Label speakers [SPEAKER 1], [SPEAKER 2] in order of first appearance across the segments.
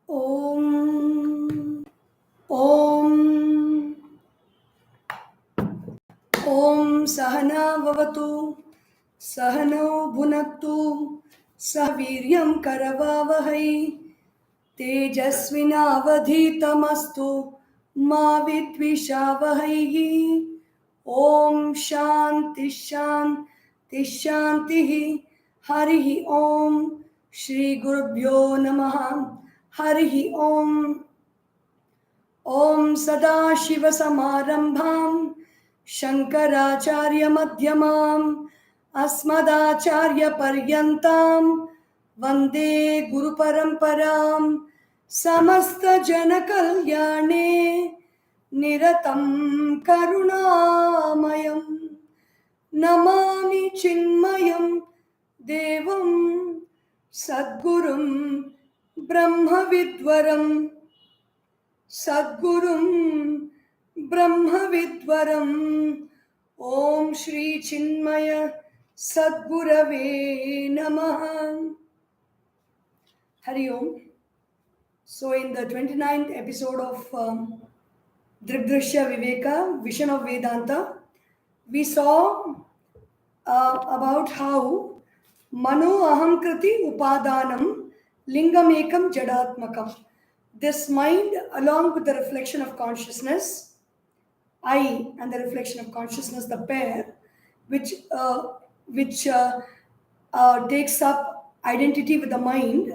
[SPEAKER 1] Om Om Om Sahana Vavatu Sahano Bhunaktu Saviryam Karavavahai Tejasvinavadhitamastu Ma Vidvishavahai. Om Shanti Shanti Shanti Harihi Om Shri Gurubhyo Namaha Harihi Om. Om Sadashivasamarambham Sankaracharya Madhyamam Asmadacharya Paryantam Vande Guru Paramparam Samasta Janakalyane Niratam Karunamayam Namami Chinmayam Devam Sadgurum Brahmavidvaram Sadgurum Brahmavidvaram. Om Shri Chinmaya Sadgurave Namaha. Hari Om. So in the 29th episode of Drishya Viveka, Vision of Vedanta, we saw about how Mano Aham Kriti Upadanam Lingamekam Jadatmakam. This mind, along with the reflection of consciousness, I and the reflection of consciousness, the pair, which takes up identity with the mind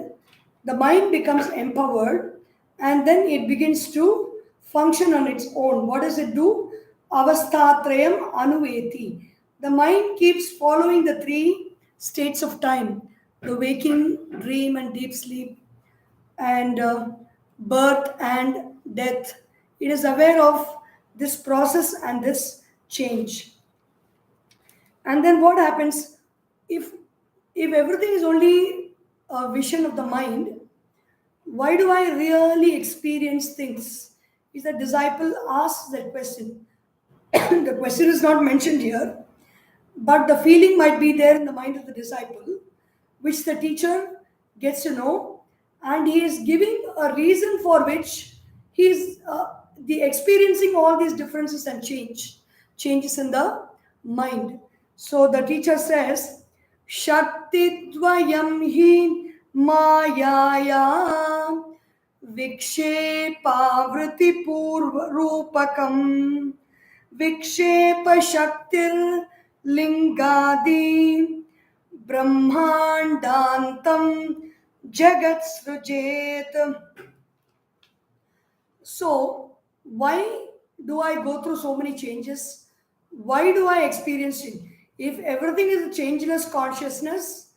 [SPEAKER 1] becomes empowered, and then it begins to function on its own. What does it do? Avastatrayam anuveti. The mind keeps following the three states of time: the waking, dream, and deep sleep, and birth and death. It is aware of this process and this change. And then what happens if everything is only a vision of the mind? Why do I really experience things? Is the disciple asks that question. The question is not mentioned here, but the feeling might be there in the mind of the disciple, which the teacher gets to know, and he is giving a reason for which he is experiencing all these differences and changes in the mind. So the teacher says, Shakti Dvayam hi Mayaya Vikshepa Vriti Purva Rupakam Vikshepa Shaktir Lingadi Brahmandantam Jagat Srujet. So, why do I go through so many changes? Why do I experience it? If everything is a changeless consciousness,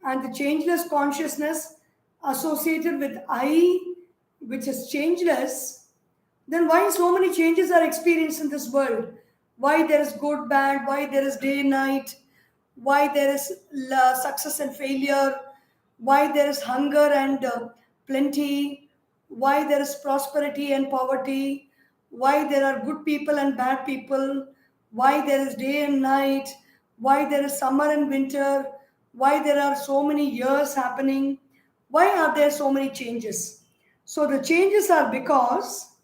[SPEAKER 1] and the changeless consciousness associated with I, which is changeless, then why so many changes are experienced in this world? Why there is good, bad, why there is day, night, why there is success and failure, why there is hunger and plenty, why there is prosperity and poverty, why there are good people and bad people, why there is day and night, why there is summer and winter, why there are so many years happening, why are there so many changes? So the changes are because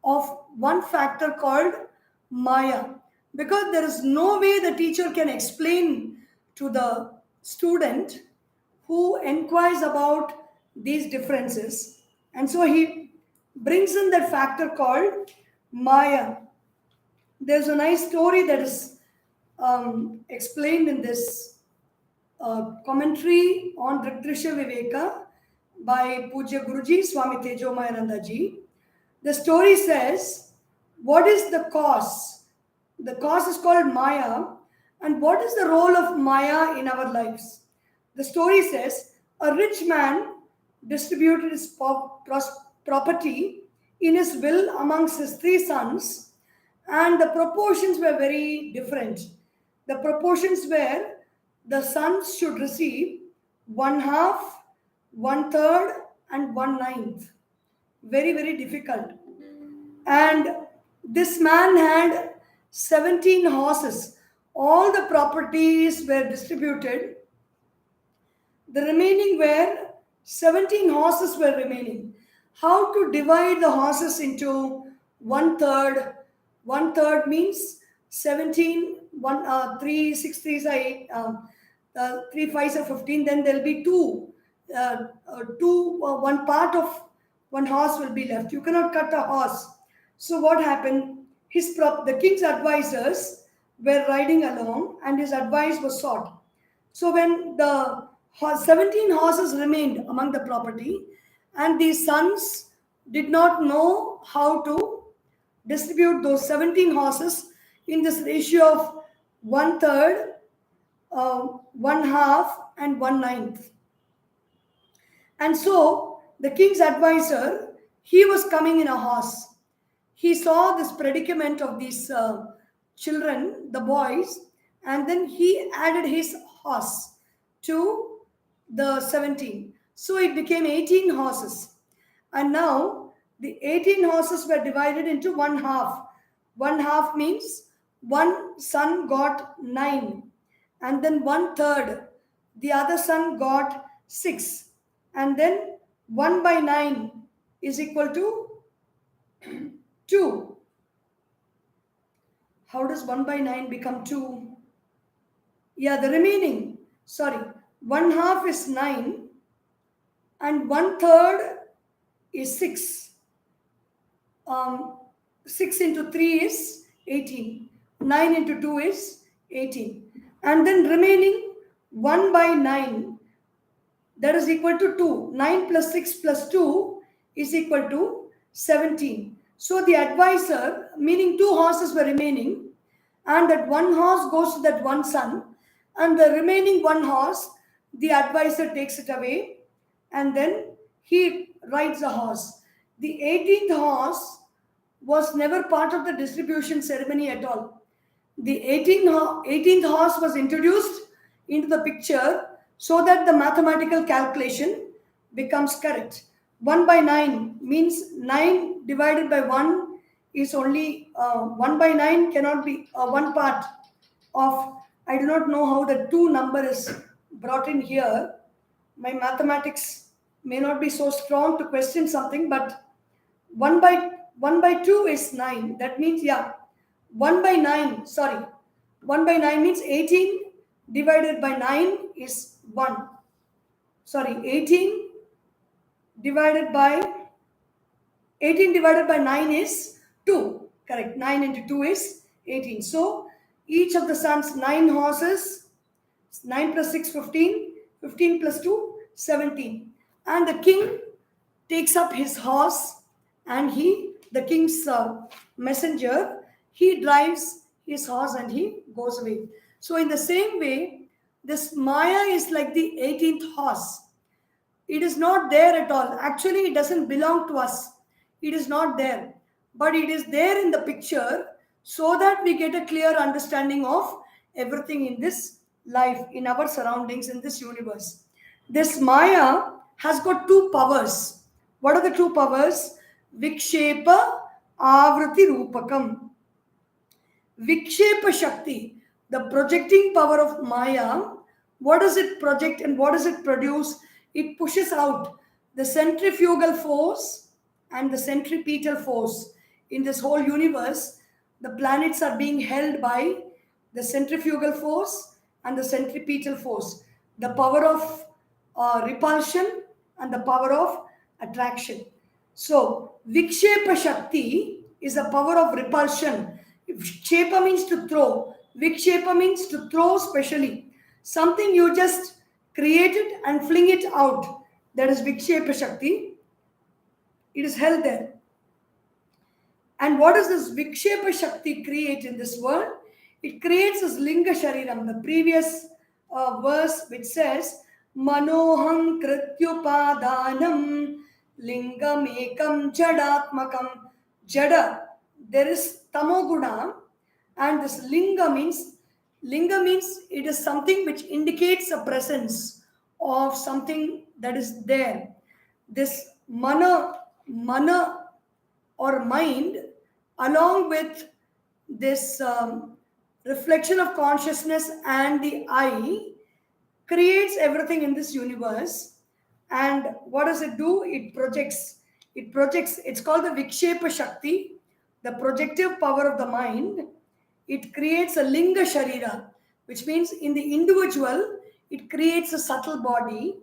[SPEAKER 1] of one factor called Maya. Because there is no way the teacher can explain to the student who inquires about these differences. And so he brings in that factor called Maya. There's a nice story that is explained in this commentary on Drishya Viveka by Pujya Guruji Swami Tejomayananda ji. The story says, what is the cause? The cause is called Maya. And what is the role of Maya in our lives? The story says, a rich man distributed his property in his will amongst his three sons, and the proportions were very different. The proportions were the sons should receive 1/2, 1/3, and 1/9. Very, very difficult. And this man had 17 horses. All the properties were distributed. The remaining were 17 horses were remaining. how to divide the horses into one third. One third means 17, 3, 6 threes are 8, 3 fives are 15. Then there'll be one part of one horse will be left. You cannot cut a horse. So what happened? The king's advisors were riding along, and his advice was sought. So when the 17 horses remained among the property, and the sons did not know how to distribute those 17 horses in this ratio of one third, one half, and one ninth. And so the king's advisor, he was coming in a horse. He saw this predicament of these children, the boys, and then he added his horse to the 17. So it became 18 horses. And now the 18 horses were divided into one half. One half means one son got 9, and then one third, the other son got 6, and then 1 by 9 is equal to 2. How does 1 by 9 become 2? Yeah, the remaining, one half is 9 and one third is 6. 6 into 3 is 18. 9 into 2 is 18. And then remaining 1 by 9, that is equal to 2. 9 plus 6 plus 2 is equal to 17. So the advisor, meaning 2 horses were remaining, and that one horse goes to that one son, and the remaining one horse, the advisor takes it away, and then he rides a horse. The 18th horse was never part of the distribution ceremony at all. The 18th horse was introduced into the picture so that the mathematical calculation becomes correct. 1 by 9 means 9 divided by 1 is only 1 by 9 cannot be one part of, I do not know how the 2 number is brought in here. My mathematics may not be so strong to question something, but 1 by 2 is 9. That means, 1 by 9, 1 by 9 means 18 divided by 9 is 1. 18 divided by 9 is 2. Correct. 9 into 2 is 18. So each of the sons, 9 horses, 9 plus 6, 15, 15 plus 2, 17. And the king takes up his horse, and the king's messenger, he drives his horse and he goes away. So in the same way, this Maya is like the 18th horse. It is not there at all. Actually, it doesn't belong to us. It is not there. But it is there in the picture so that we get a clear understanding of everything in this life, in our surroundings, in this universe. This Maya has got 2 powers. What are the 2 powers? Vikshepa, Avriti Rupakam. Vikshepa Shakti, the projecting power of Maya. What does it project and what does it produce? It pushes out the centrifugal force and the centripetal force. In this whole universe, the planets are being held by the centrifugal force and the centripetal force. The power of repulsion and the power of attraction. So, Vikshepa Shakti is the power of repulsion. Kshepa means to throw. Vikshepa means to throw specially. Something you just create it and fling it out. That is Vikshepa Shakti. It is held there. And what does this Vikshepa Shakti create in this world? It creates this Linga Shariram. The previous verse which says, Manoham Krityupadanam Lingam Ekam Jadatmakam. Jada. There is Tamoguna, and this Linga means it is something which indicates a presence of something that is there. This mana or mind, along with this reflection of consciousness and the I, creates everything in this universe. And what does it do? It projects. It projects, it's called the Vikshepa Shakti, the projective power of the mind. It creates a Linga Sharira, which means in the individual, it creates a subtle body,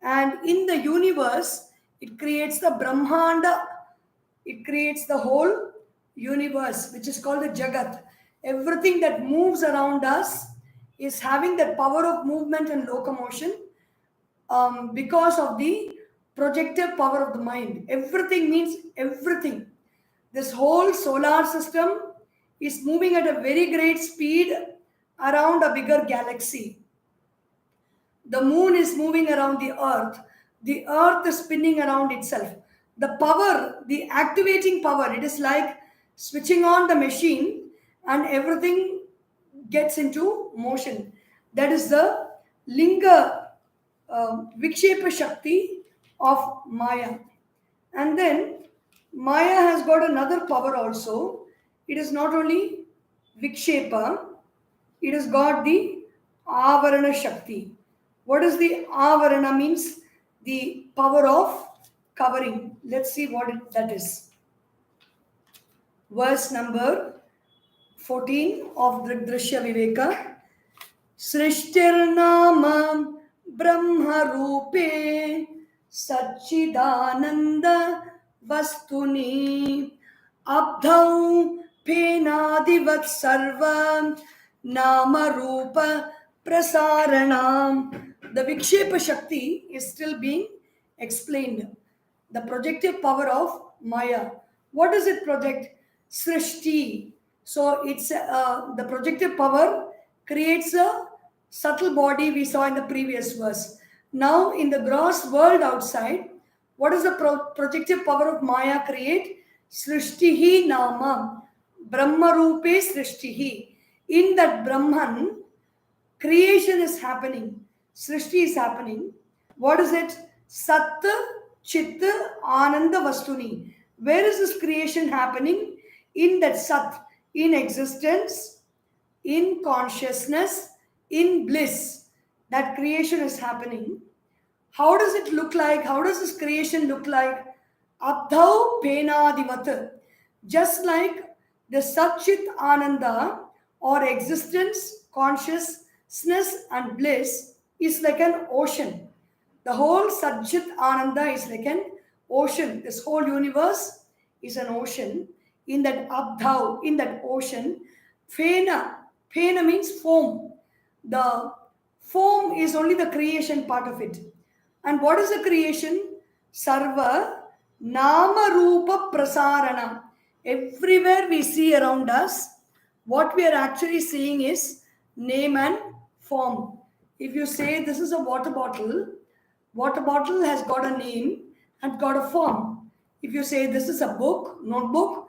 [SPEAKER 1] and in the universe, it creates the Brahmanda, it creates the whole universe, which is called the Jagat. Everything that moves around us is having that power of movement and locomotion because of the projective power of the mind. Everything means everything. This whole solar system is moving at a very great speed around a bigger galaxy. The moon is moving around the earth is spinning around itself. The power, the activating power, it is like switching on the machine and everything gets into motion. That is the Linga Vikshepa Shakti of Maya. And then Maya has got another power also. It is not only Vikshepa, it has got the Avarana Shakti. What is the Avarana means? The power of covering. Let's see what that is. Verse number 14 of the Drishya Viveka. Srishtirnama Brahma Rupe Satchidananda Vastuni Abdhau Penadivat Sarvam Nama Rupa Prasaranam. The Vikshepa Shakti is still being explained. The projective power of Maya. What does it project? Srishti. So it's the projective power creates a subtle body we saw in the previous verse. Now in the gross world outside, what does the projective power of Maya create? Srishtihi Nama. Brahma Rupe Srishtihi. In that Brahman, creation is happening. Srishti is happening. What is it? Sat, Chit, Ananda Vastuni. Where is this creation happening? In that Sat, in existence, in consciousness, in bliss. That creation is happening. How does it look like? How does this creation look like? Abdhau Penadivat. Just like the Satchit Ananda or existence, consciousness and bliss is like an ocean. The whole Satchit Ananda is like an ocean. This whole universe is an ocean. In that Abdhau, in that ocean, Phena means foam. The foam is only the creation part of it. And what is the creation? Sarva Nama Rupa Prasarana. Everywhere we see around us, what we are actually seeing is name and form. If you say this is a water bottle has got a name and got a form. If you say this is a notebook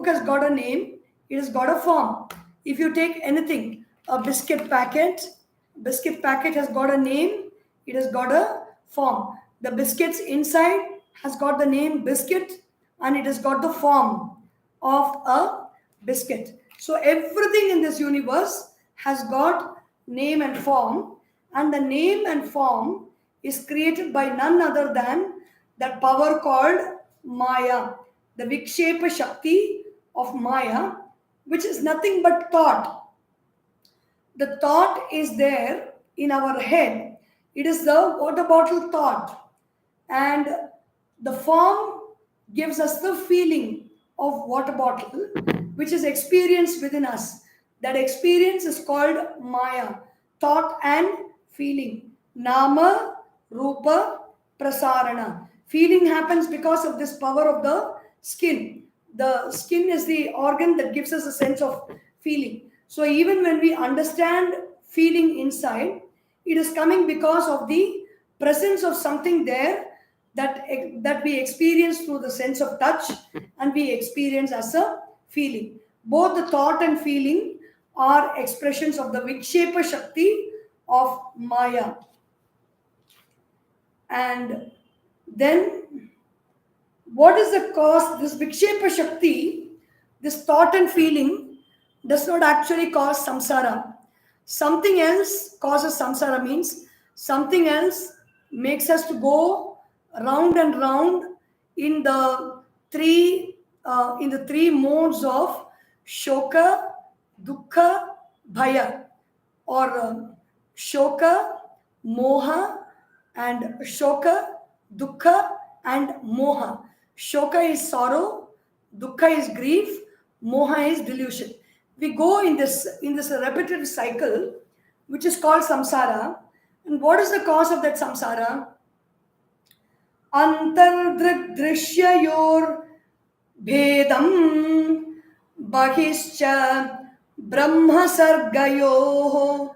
[SPEAKER 1] has got a name, it has got a form. If you take anything, a biscuit packet has got a name, it has got a form. The biscuits inside has got the name biscuit and it has got the form of a biscuit. So everything in this universe has got name and form, and the name and form is created by none other than that power called Maya, the Vikshepa Shakti of Maya, which is nothing but thought. The thought is there in our head. It is the water bottle thought. And the form gives us the feeling of water bottle, which is experienced within us. That experience is called Maya, thought and feeling. Nama, Rupa, Prasarana. Feeling happens because of this power of the skin. The skin is the organ that gives us a sense of feeling. So even when we understand feeling inside, it is coming because of the presence of something there that we experience through the sense of touch and we experience as a feeling. Both the thought and feeling are expressions of the Vikshepa Shakti of Maya. And then what is the cause? This Vikshepa Shakti, this thought and feeling does not actually cause samsara. Something else causes samsara, means something else makes us to go round and round in the three modes of shoka, dukkha, bhaya, or shoka, moha, and shoka, dukkha, and moha. Shoka is sorrow, dukkha is grief, moha is delusion. We go in this repetitive cycle, which is called samsara. And what is the cause of that samsara? Antardrik drishyayor bhedam bahischa brahmasargayoh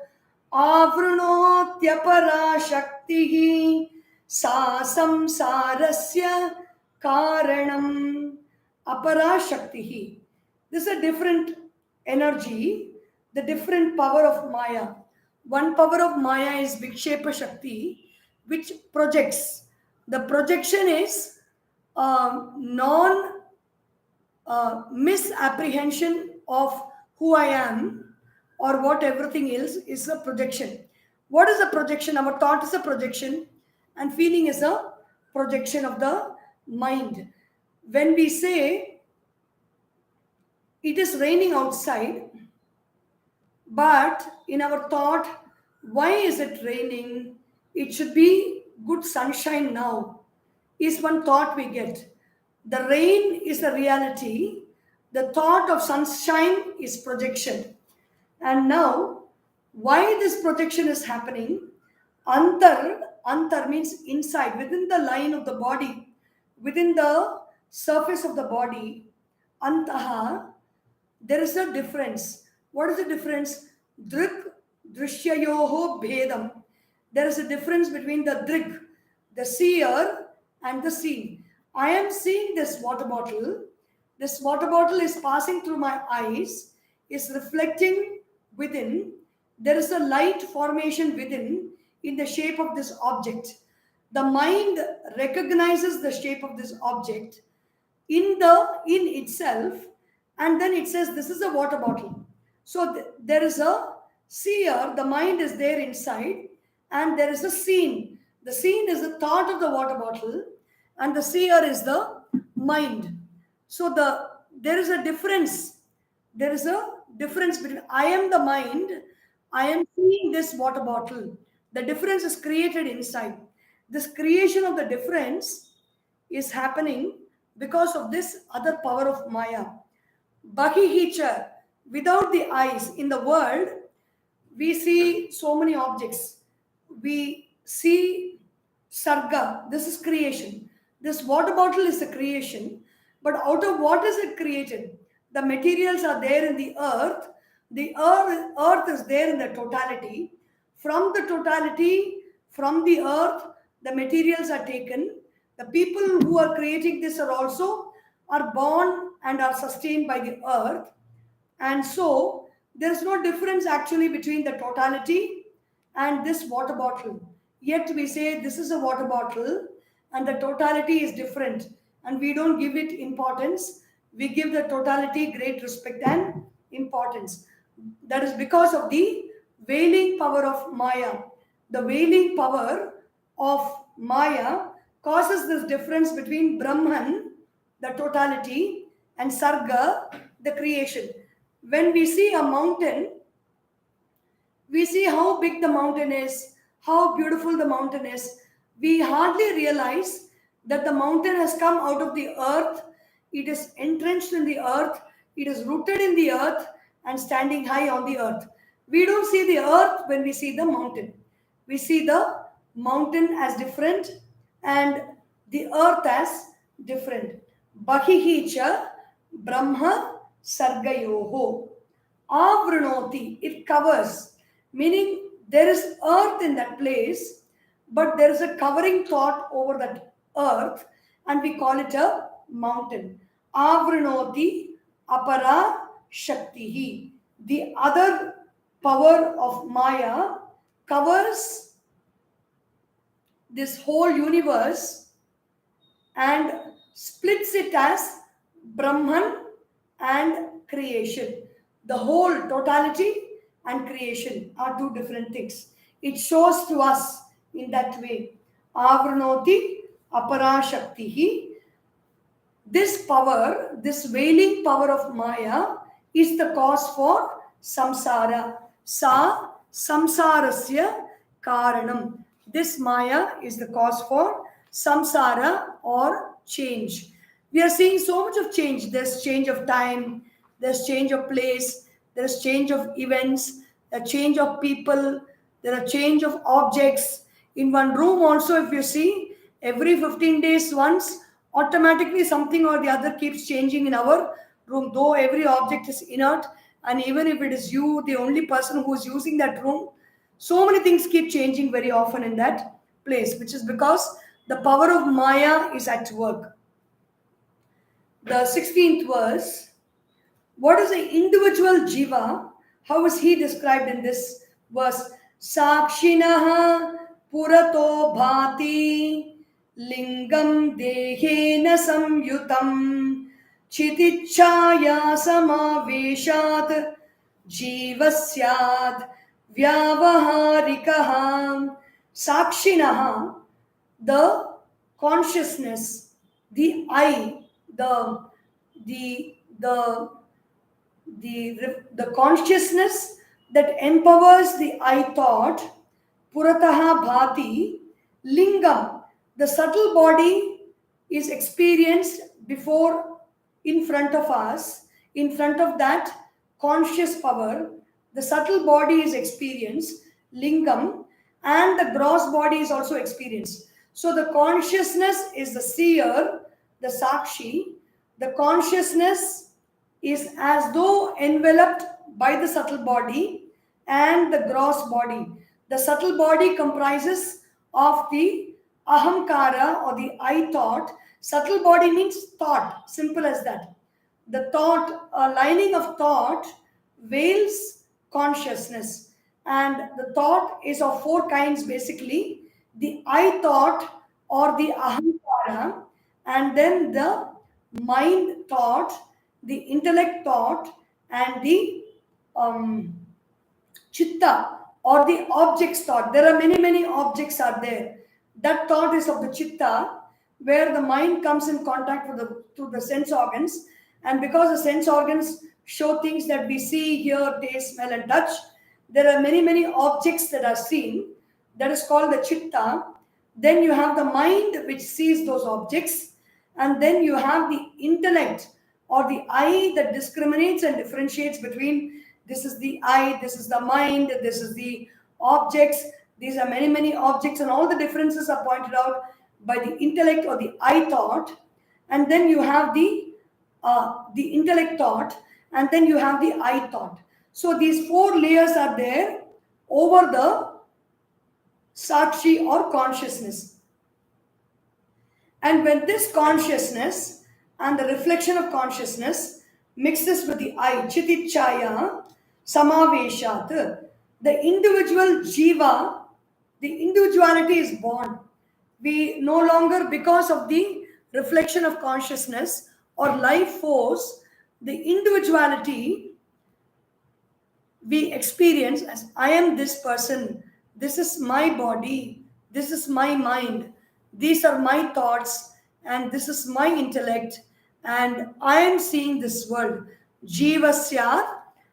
[SPEAKER 1] avrunotyapara shaktihi sa samsarasya karanam apara shaktihi. This is a different energy, the different power of Maya. One power of Maya is Vikshepa Shakti, which projects. The projection is non misapprehension of who I am or what everything is a projection. What is a projection? Our thought is a projection, and feeling is a projection of the mind. When we say it is raining outside, but in our thought, why is it raining? It should be good sunshine now, is one thought we get. The rain is a reality. The thought of sunshine is projection. And now, why this projection is happening? Antar means inside, within the line of the body, within the surface of the body. Antaha, there is a difference. What is the difference? Drik, drishyayoho bhedam. There is a difference between the drik, the seer, and the seen. I am seeing this water bottle. This water bottle is passing through my eyes, is reflecting within. There is a light formation within in the shape of this object. The mind recognizes the shape of this object in itself, and then it says this is a water bottle. So there is a seer, the mind is there inside, and there is a scene. The scene is the thought of the water bottle, and the seer is the mind. So there is a difference. There is a difference between I am the mind, I am seeing this water bottle. The difference is created inside. This creation of the difference is happening because of this other power of Maya. Bahihicha, without the eyes, in the world, we see so many objects. We see sarga, this is creation. This water bottle is a creation, but out of what is it created? The materials are there in the earth. The earth is there in the totality. From the totality, from the earth, the materials are taken. The people who are creating this are born and are sustained by the earth. And so there is no difference actually between the totality and this water bottle. Yet we say this is a water bottle and the totality is different. And we don't give it importance. We give the totality great respect and importance. That is because of the veiling power of Maya. The veiling power of Maya causes this difference between Brahman, the totality, and Sarga, the creation. When we see a mountain, we see how big the mountain is, how beautiful the mountain is. We hardly realize that the mountain has come out of the earth. It is entrenched in the earth. It is rooted in the earth and standing high on the earth. We don't see the earth when we see the mountain. We see the mountain as different and the earth as different. Bahihicha Brahma Sargayoho. Avrunoti, it covers, meaning there is earth in that place, but there is a covering thought over that earth, and we call it a mountain. Avrunoti Apara Shaktihi. The other power of Maya covers this whole universe and splits it as Brahman and creation. The whole totality and creation are two different things. It shows to us in that way. Avrunoti Apara Shaktihi. This power, this veiling power of Maya is the cause for samsara. Sa samsarasya karanam. This Maya is the cause for samsara or change. We are seeing so much of change. There's change of time, there's change of place, there's change of events, a change of people, there are change of objects. In one room also, if you see, every 15 days once, automatically something or the other keeps changing in our room, though every object is inert, and even if it is you, the only person who is using that room, so many things keep changing very often in that place, which is because the power of Maya is at work. The 16th verse, what is the individual jiva? How is he described in this verse? Sakshinaha purato bhati lingam dehena samyutam chitichaya samaveshat jivasyad vyavaharikah. Sakshinaha, the consciousness, the I, the consciousness that empowers the I thought, purataha bhati, lingam, the subtle body is experienced before, in front of us, in front of that conscious power, the subtle body is experienced, lingam, and the gross body is also experienced. So the consciousness is the seer, the sakshi, the consciousness is as though enveloped by the subtle body and the gross body. The subtle body comprises of the ahamkara or the I thought. Subtle body means thought, simple as that. The thought, a lining of thought veils consciousness, and the thought is of four kinds basically: the I thought or the ahamkara, and then the mind thought, the intellect thought, and the chitta or the objects thought. There are many objects are there. That thought is of the chitta, where the mind comes in contact with through the sense organs, and because the sense organs show things that we see, hear, taste, smell, and touch, there are many objects that are seen. That is called the chitta. Then you have the mind which sees those objects, and then you have the intellect or the I that discriminates and differentiates between this is the I, this is the mind, this is the objects. These are many objects, and all the differences are pointed out by the intellect or the I thought. And then you have the intellect thought, and then you have the I thought. So these four layers are there over the sakshi or consciousness. And when this consciousness and the reflection of consciousness mixes with the I, chitichaya samaveshat, the individual jiva, the individuality is born. We no longer, because of the reflection of consciousness or life force, the individuality we experience as I am this person, this is my body, this is my mind, these are my thoughts, and this is my intellect, and I am seeing this world. Jivasyat,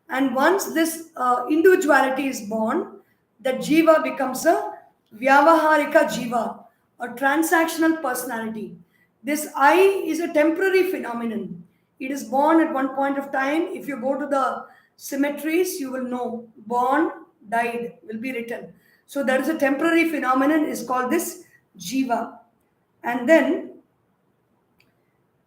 [SPEAKER 1] and once this individuality is born, that jiva becomes a vyavaharika jiva, a transactional personality. This I is a temporary phenomenon. It is born at one point of time. If you go to the cemeteries, you will know born, died will be written. So that is a temporary phenomenon, is called this jiva. And then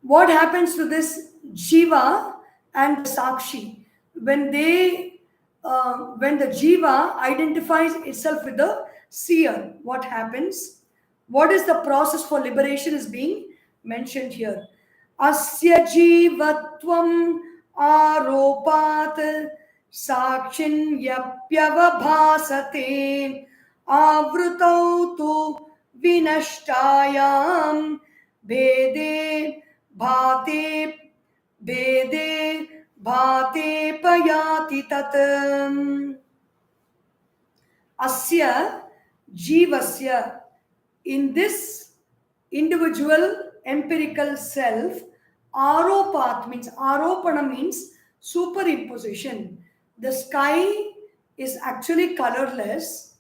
[SPEAKER 1] what happens to this jiva and sakshi when the jiva identifies itself with the seer? What happens? What is the process for liberation is being mentioned here. Asya jivatvam aropat sakshinyapyavabhasate avrutau tu vinashtayam bede bhate payati tat. Asya jivasya, in this individual empirical self, Aropat means, aropana means superimposition. The sky is actually colorless,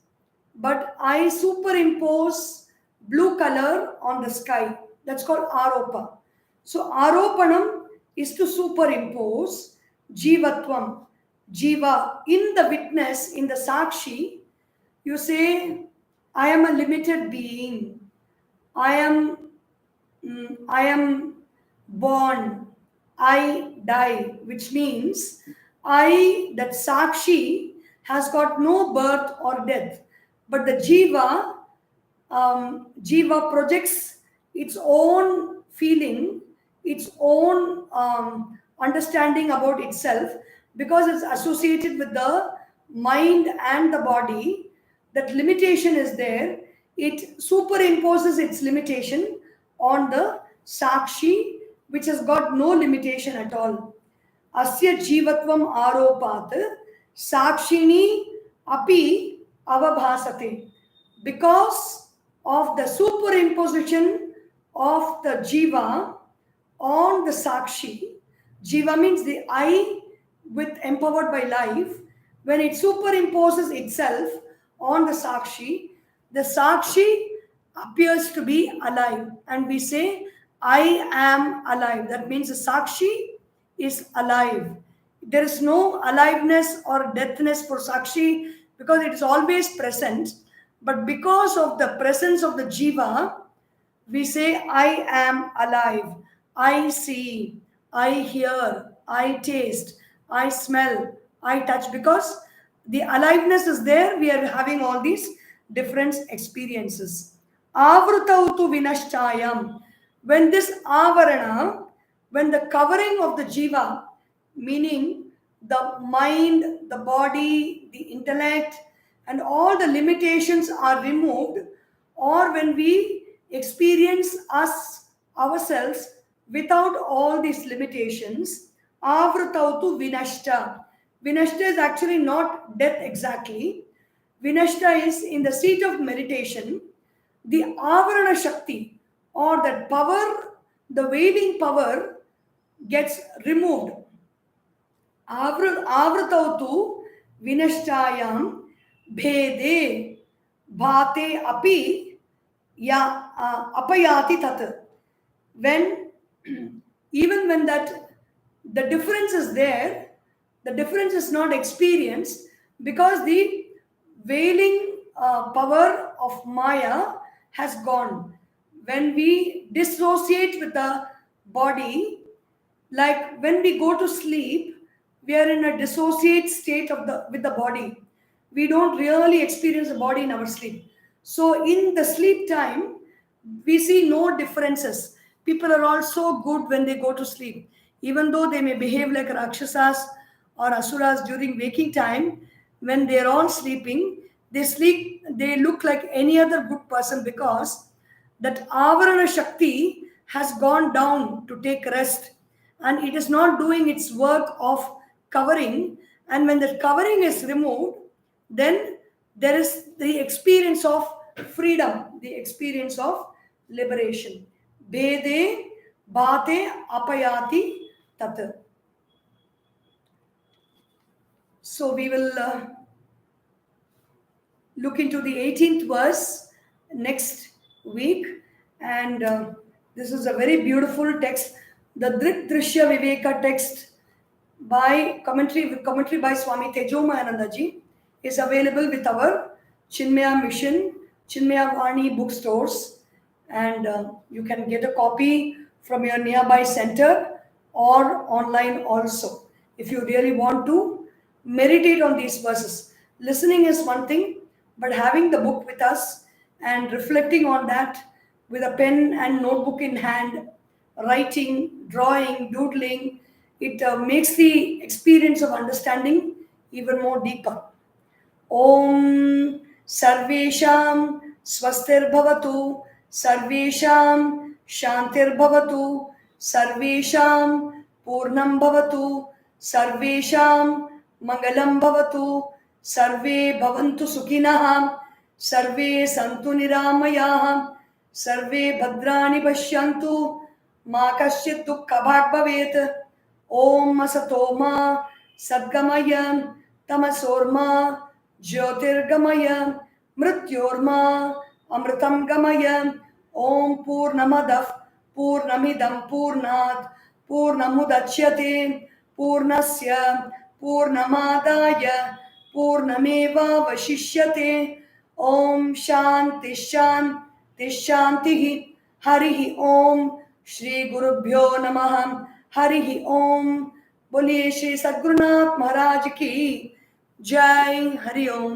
[SPEAKER 1] but I superimpose blue color on the sky. That's called aropa. So aropanam is to superimpose jivatvam, jiva, in the witness, in the sakshi. You say, I am a limited being. I am born, I die, which means that Sakshi has got no birth or death, but the Jiva projects its own feeling, its own understanding about itself, because it's associated with the mind and the body. That limitation is there. It superimposes its limitation on the Sakshi, which has got no limitation at all. Asya jivatvam aropat sakshini api avabhasate. Because of the superimposition of the jiva on the sakshi, jiva means the I with empowered by life, when it superimposes itself on the sakshi appears to be alive, and we say, I am alive. That means the sakshi is alive. There is no aliveness or deathness for sakshi because it is always present. But because of the presence of the jiva, we say, I am alive. I see, I hear, I taste, I smell, I touch. Because the aliveness is there, we are having all these different experiences. Avrutautu vinashchayam. When this avarana, when the covering of the jiva, meaning the mind, the body, the intellect, and all the limitations are removed, or when we experience ourselves without all these limitations, avrutautu vinashta. Vinashta is actually not death exactly. Vinashta is in the seat of meditation. The avarana shakti, or that power, the veiling power, gets removed. Avrutautu vinashchayam bhede bhate api apayati tat. When even when that the difference is there, the difference is not experienced because the veiling power of Maya has gone. When we dissociate with the body, like when we go to sleep, we are in a dissociate state with the body. We don't really experience the body in our sleep. So in the sleep time, we see no differences. People are also good when they go to sleep. Even though they may behave like Rakshasas or Asuras during waking time, when they are all sleeping, they look like any other good person because that Avarana Shakti has gone down to take rest and it is not doing its work of covering. And when the covering is removed, then there is the experience of freedom, the experience of liberation. Bede bhate apayati tat. So we will look into the 18th verse next week, and this is a very beautiful text. The Drishya Viveka text by commentary by Swami Tejomayanandaji is available with our Chinmaya Mission, Chinmaya Vani bookstores, and you can get a copy from your nearby center or online also. If you really want to meditate on these verses, listening is one thing, but having the book with us and reflecting on that with a pen and notebook in hand, writing, drawing, doodling, it makes the experience of understanding even more deeper. Om Sarvesham Swastir Bhavatu, Sarvesham Shantir Bhavatu, Sarvesham Purnam Bhavatu, Sarvesham Mangalam Bhavatu, Sarve Bhavantu Sukhinah, Sarve Santu Niramayah, Sarve Bhadrani Pashyantu, मा कश्चित् दुःखभाग् भवेत्। ॐ असतो मा सद्गमय तमसोर्मा ज्योतिर्गमय मृत्योर्मा अमृतं गमय। ॐ पूर्णमदः पूर्णमिदं पूर्णात् पूर्णमुदच्यते पूर्णस्य पूर्णमादाय पूर्णमेवावशिष्यते। ॐ शान्ति शान्ति शान्तिः। हरिः ॐ। श्री गुरुभ्यो नमः। हरिः ॐ। बोलिए श्री सद्गुरुनाथ महाराज की जय। हरि ओम।